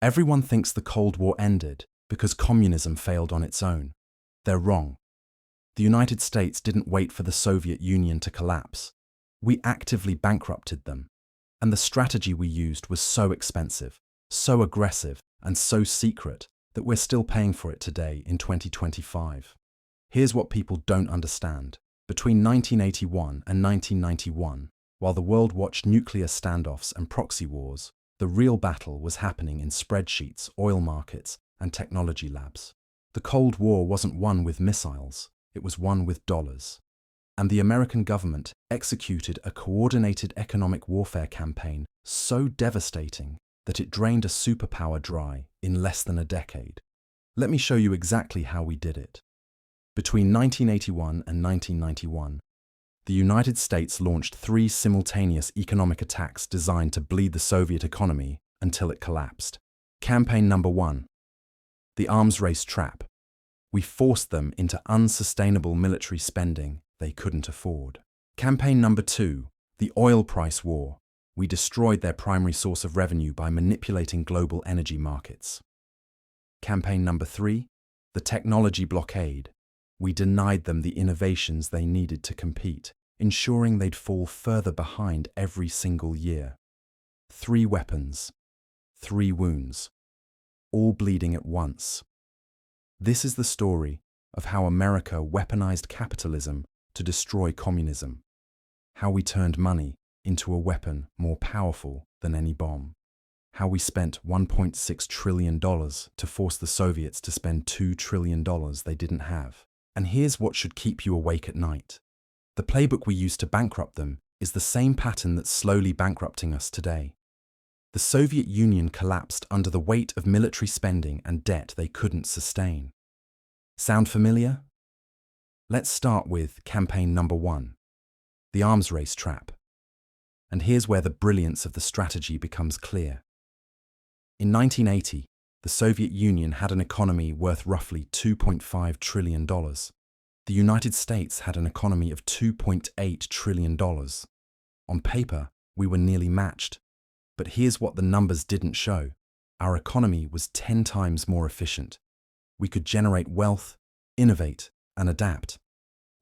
Everyone thinks the Cold War ended because communism failed on its own. They're wrong. The United States didn't wait for the Soviet Union to collapse. We actively bankrupted them. And the strategy we used was so expensive, so aggressive, and so secret that we're still paying for it today in 2025. Here's what people don't understand. Between 1981 and 1991, while the world watched nuclear standoffs and proxy wars, the real battle was happening in spreadsheets, oil markets, and technology labs. The Cold War wasn't won with missiles, it was won with dollars. And the American government executed a coordinated economic warfare campaign so devastating that it drained a superpower dry in less than a decade. Let me show you exactly how we did it. Between 1981 and 1991, the United States launched 3 simultaneous economic attacks designed to bleed the Soviet economy until it collapsed. Campaign number 1. The arms race trap. We forced them into unsustainable military spending they couldn't afford. Campaign number 2. The oil price war. We destroyed their primary source of revenue by manipulating global energy markets. Campaign number 3. The technology blockade. We denied them the innovations they needed to compete, ensuring they'd fall further behind every single year. 3 weapons, 3 wounds, all bleeding at once. This is the story of how America weaponized capitalism to destroy communism, how we turned money into a weapon more powerful than any bomb, how we spent $1.6 trillion to force the Soviets to spend $2 trillion they didn't have. And here's what should keep you awake at night. The playbook we used to bankrupt them is the same pattern that's slowly bankrupting us today. The Soviet Union collapsed under the weight of military spending and debt they couldn't sustain. Sound familiar? Let's start with campaign number 1, the arms race trap. And here's where the brilliance of the strategy becomes clear. In 1980, the Soviet Union had an economy worth roughly $2.5 trillion. The United States had an economy of $2.8 trillion. On paper, we were nearly matched. But here's what the numbers didn't show. Our economy was 10 times more efficient. We could generate wealth, innovate, and adapt.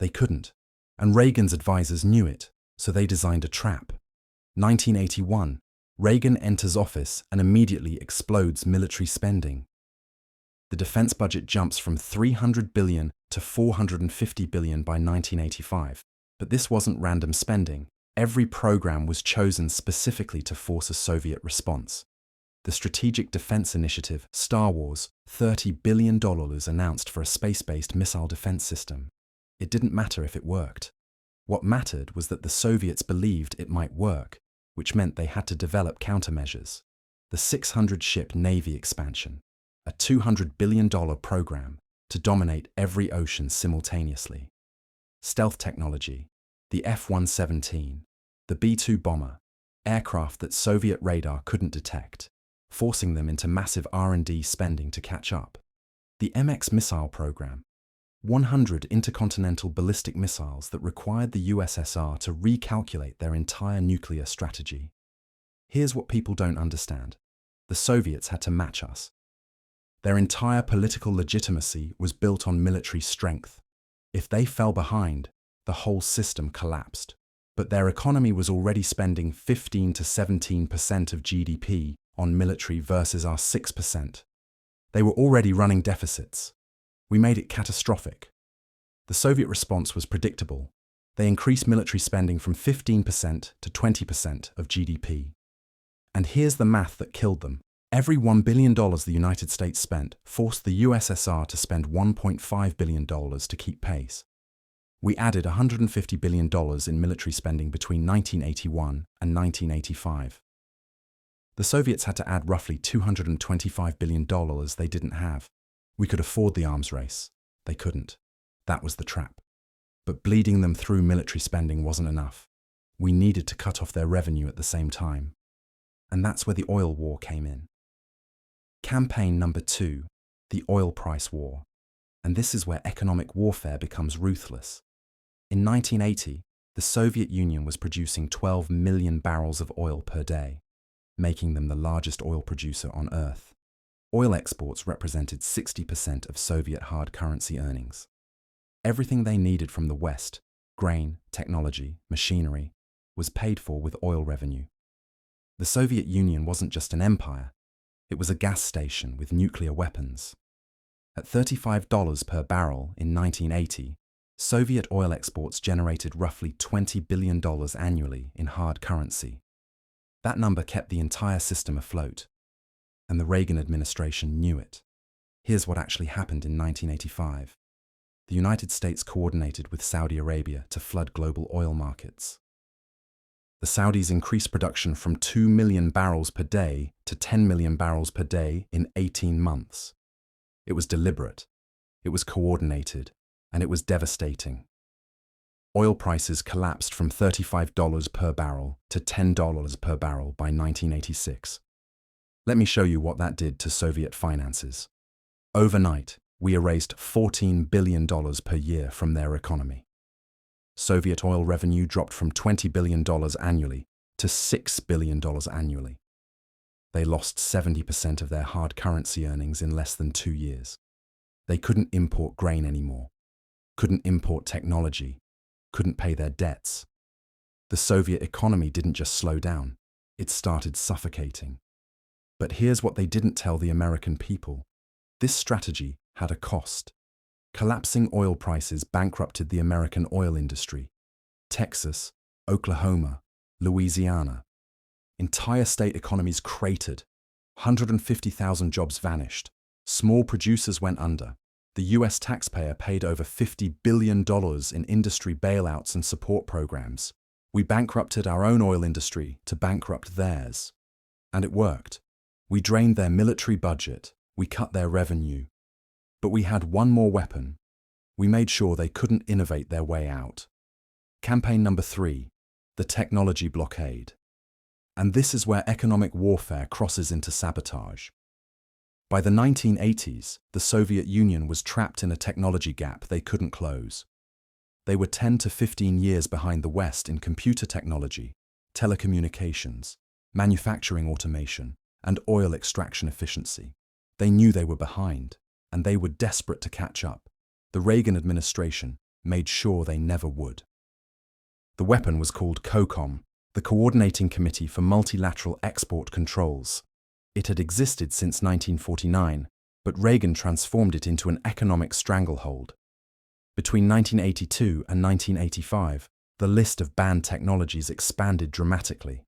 They couldn't. And Reagan's advisors knew it, so they designed a trap. 1981. Reagan enters office and immediately explodes military spending. The defense budget jumps from $300 billion to $450 billion by 1985. But this wasn't random spending. Every program was chosen specifically to force a Soviet response. The Strategic Defense Initiative, Star Wars, $30 billion announced for a space-based missile defense system. It didn't matter if it worked. What mattered was that the Soviets believed it might work, which meant they had to develop countermeasures. The 600-ship Navy expansion, a $200 billion program to dominate every ocean simultaneously. Stealth technology, the F-117, the B-2 bomber, aircraft that Soviet radar couldn't detect, forcing them into massive R&D spending to catch up. The MX missile program, 100 intercontinental ballistic missiles that required the USSR to recalculate their entire nuclear strategy. Here's what people don't understand. The Soviets had to match us. Their entire political legitimacy was built on military strength. If they fell behind, the whole system collapsed. But their economy was already spending 15 to 17% of GDP on military versus our 6%. They were already running deficits. We made it catastrophic. The Soviet response was predictable. They increased military spending from 15% to 20% of GDP. And here's the math that killed them. Every $1 billion the United States spent forced the USSR to spend $1.5 billion to keep pace. We added $150 billion in military spending between 1981 and 1985. The Soviets had to add roughly $225 billion they didn't have. We could afford the arms race. They couldn't. That was the trap. But bleeding them through military spending wasn't enough. We needed to cut off their revenue at the same time. And that's where the oil war came in. Campaign number 2, the oil price war. And this is where economic warfare becomes ruthless. In 1980, the Soviet Union was producing 12 million barrels of oil per day, making them the largest oil producer on Earth. Oil exports represented 60% of Soviet hard currency earnings. Everything they needed from the West, grain, technology, machinery, was paid for with oil revenue. The Soviet Union wasn't just an empire, it was a gas station with nuclear weapons. At $35 per barrel in 1980, Soviet oil exports generated roughly $20 billion annually in hard currency. That number kept the entire system afloat, and the Reagan administration knew it. Here's what actually happened in 1985. The United States coordinated with Saudi Arabia to flood global oil markets. The Saudis increased production from 2 million barrels per day to 10 million barrels per day in 18 months. It was deliberate, it was coordinated, and it was devastating. Oil prices collapsed from $35 per barrel to $10 per barrel by 1986. Let me show you what that did to Soviet finances. Overnight, we erased $14 billion per year from their economy. Soviet oil revenue dropped from $20 billion annually to $6 billion annually. They lost 70% of their hard currency earnings in less than 2 years. They couldn't import grain anymore, couldn't import technology, couldn't pay their debts. The Soviet economy didn't just slow down, it started suffocating. But here's what they didn't tell the American people. This strategy had a cost. Collapsing oil prices bankrupted the American oil industry. Texas, Oklahoma, Louisiana. Entire state economies cratered. 150,000 jobs vanished. Small producers went under. The US taxpayer paid over $50 billion in industry bailouts and support programs. We bankrupted our own oil industry to bankrupt theirs. And it worked. We drained their military budget. We cut their revenue. But we had one more weapon. We made sure they couldn't innovate their way out. Campaign number 3, the technology blockade. And this is where economic warfare crosses into sabotage. By the 1980s, the Soviet Union was trapped in a technology gap they couldn't close. They were 10 to 15 years behind the West in computer technology, telecommunications, manufacturing automation, and oil extraction efficiency. They knew they were behind, and they were desperate to catch up. The Reagan administration made sure they never would. The weapon was called COCOM, the Coordinating Committee for Multilateral Export Controls. It had existed since 1949, but Reagan transformed it into an economic stranglehold. Between 1982 and 1985, the list of banned technologies expanded dramatically.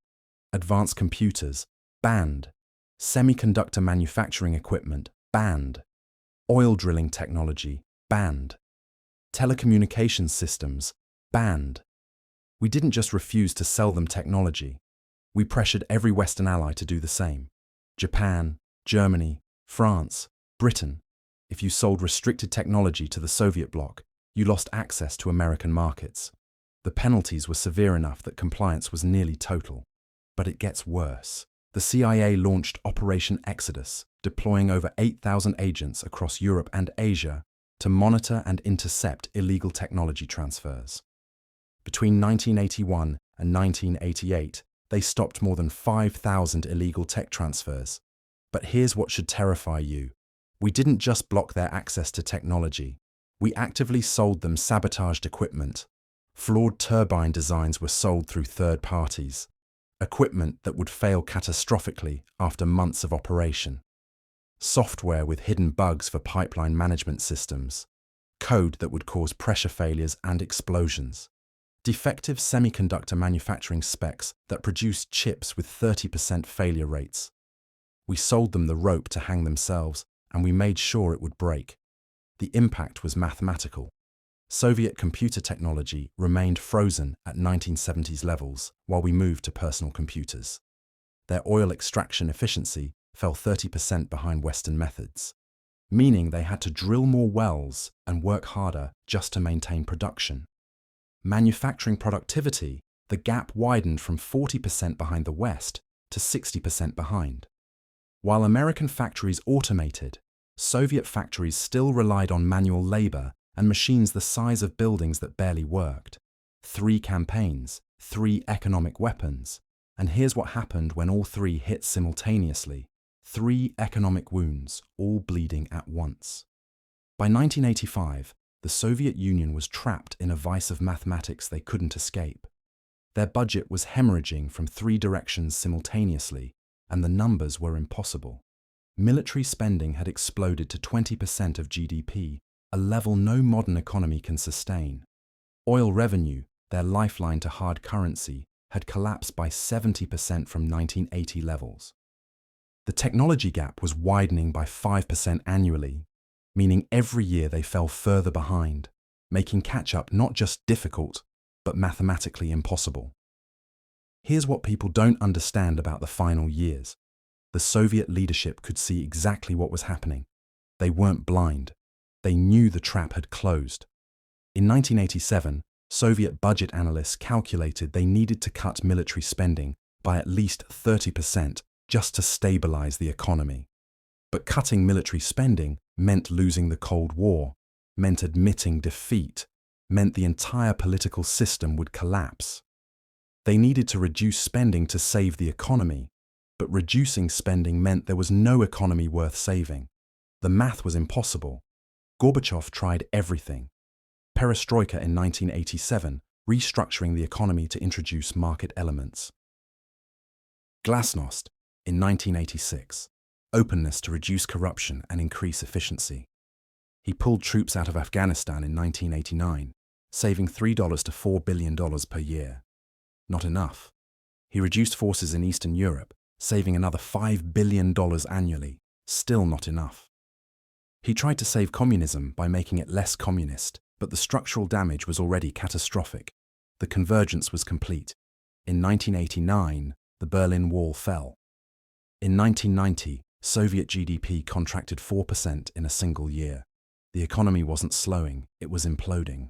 Advanced computers, banned. Semiconductor manufacturing equipment, banned. Oil drilling technology, banned. Telecommunications systems, banned. We didn't just refuse to sell them technology. We pressured every Western ally to do the same. Japan, Germany, France, Britain. If you sold restricted technology to the Soviet bloc, you lost access to American markets. The penalties were severe enough that compliance was nearly total. But it gets worse. The CIA launched Operation Exodus, deploying over 8,000 agents across Europe and Asia to monitor and intercept illegal technology transfers. Between 1981 and 1988, they stopped more than 5,000 illegal tech transfers. But here's what should terrify you. We didn't just block their access to technology. We actively sold them sabotaged equipment. Flawed turbine designs were sold through third parties. Equipment that would fail catastrophically after months of operation. Software with hidden bugs for pipeline management systems. Code that would cause pressure failures and explosions. Defective semiconductor manufacturing specs that produced chips with 30% failure rates. We sold them the rope to hang themselves, and we made sure it would break. The impact was mathematical. Soviet computer technology remained frozen at 1970s levels while we moved to personal computers. Their oil extraction efficiency fell 30% behind Western methods, meaning they had to drill more wells and work harder just to maintain production. Manufacturing productivity, the gap widened from 40% behind the West to 60% behind. While American factories automated, Soviet factories still relied on manual labor and machines the size of buildings that barely worked. 3 campaigns, 3 economic weapons. And here's what happened when all 3 hit simultaneously. 3 economic wounds, all bleeding at once. By 1985, the Soviet Union was trapped in a vice of mathematics they couldn't escape. Their budget was hemorrhaging from 3 directions simultaneously, and the numbers were impossible. Military spending had exploded to 20% of GDP, a level no modern economy can sustain. Oil revenue, their lifeline to hard currency, had collapsed by 70% from 1980 levels. The technology gap was widening by 5% annually, meaning every year they fell further behind, making catch-up not just difficult, but mathematically impossible. Here's what people don't understand about the final years. The Soviet leadership could see exactly what was happening. They weren't blind. They knew the trap had closed. In 1987, Soviet budget analysts calculated they needed to cut military spending by at least 30% just to stabilize the economy. But cutting military spending meant losing the Cold War, meant admitting defeat, meant the entire political system would collapse. They needed to reduce spending to save the economy, but reducing spending meant there was no economy worth saving. The math was impossible. Gorbachev tried everything. Perestroika in 1987, restructuring the economy to introduce market elements. Glasnost in 1986, openness to reduce corruption and increase efficiency. He pulled troops out of Afghanistan in 1989, saving $3 to $4 billion per year. Not enough. He reduced forces in Eastern Europe, saving another $5 billion annually. Still not enough. He tried to save communism by making it less communist, but the structural damage was already catastrophic. The convergence was complete. In 1989, the Berlin Wall fell. In 1990, Soviet GDP contracted 4% in a single year. The economy wasn't slowing, it was imploding.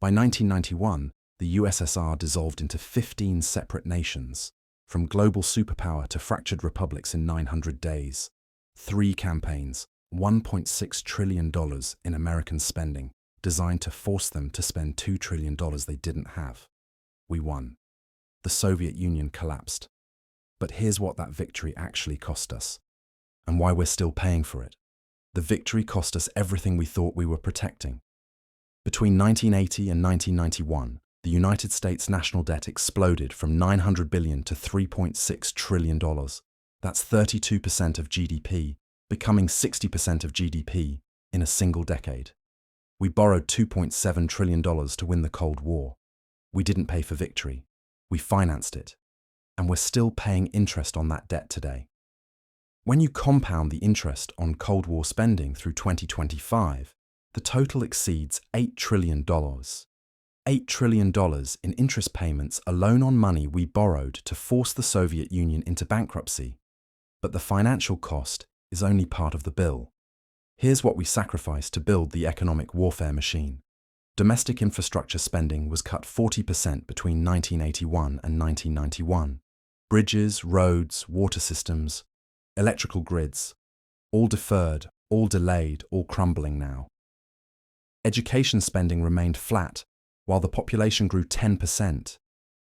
By 1991, the USSR dissolved into 15 separate nations, from global superpower to fractured republics in 900 days. 3 campaigns, $1.6 trillion in American spending, designed to force them to spend $2 trillion they didn't have. We won. The Soviet Union collapsed. But here's what that victory actually cost us, and why we're still paying for it. The victory cost us everything we thought we were protecting. Between 1980 and 1991, the United States national debt exploded from $900 billion to $3.6 trillion. That's 32% of GDP, becoming 60% of GDP in a single decade. We borrowed $2.7 trillion to win the Cold War. We didn't pay for victory. We financed it. And we're still paying interest on that debt today. When you compound the interest on Cold War spending through 2025, the total exceeds $8 trillion. $8 trillion in interest payments alone on money we borrowed to force the Soviet Union into bankruptcy. But the financial cost is only part of the bill. Here's what we sacrificed to build the economic warfare machine. Domestic infrastructure spending was cut 40% between 1981 and 1991. Bridges, roads, water systems, electrical grids, all deferred, all delayed, all crumbling now. Education spending remained flat, while the population grew 10%,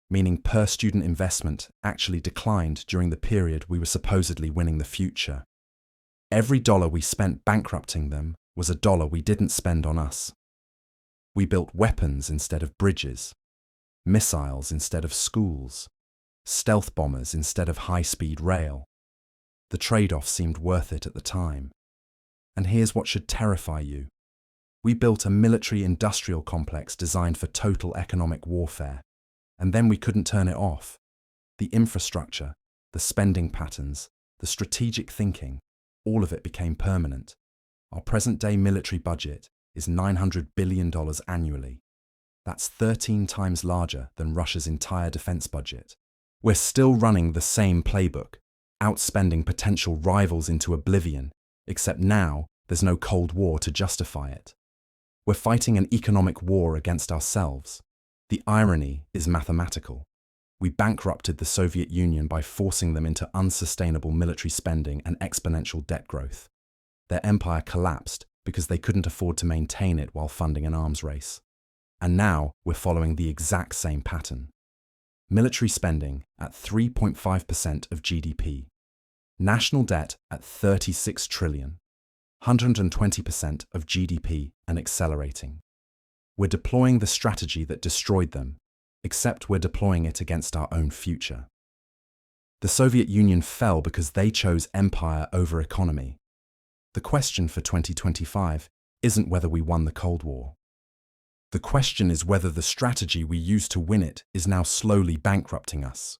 meaning per-student investment actually declined during the period we were supposedly winning the future. Every dollar we spent bankrupting them was a dollar we didn't spend on us. We built weapons instead of bridges, missiles instead of schools, stealth bombers instead of high-speed rail. The trade-off seemed worth it at the time. And here's what should terrify you. We built a military-industrial complex designed for total economic warfare, and then we couldn't turn it off. The infrastructure, the spending patterns, the strategic thinking, all of it became permanent. Our present-day military budget is $900 billion annually. That's 13 times larger than Russia's entire defense budget. We're still running the same playbook, outspending potential rivals into oblivion, except now there's no Cold War to justify it. We're fighting an economic war against ourselves. The irony is mathematical. We bankrupted the Soviet Union by forcing them into unsustainable military spending and exponential debt growth. Their empire collapsed because they couldn't afford to maintain it while funding an arms race. And now we're following the exact same pattern. Military spending at 3.5% of GDP. National debt at 36 trillion, 120% of GDP and accelerating. We're deploying the strategy that destroyed them, except we're deploying it against our own future. The Soviet Union fell because they chose empire over economy. The question for 2025 isn't whether we won the Cold War. The question is whether the strategy we used to win it is now slowly bankrupting us.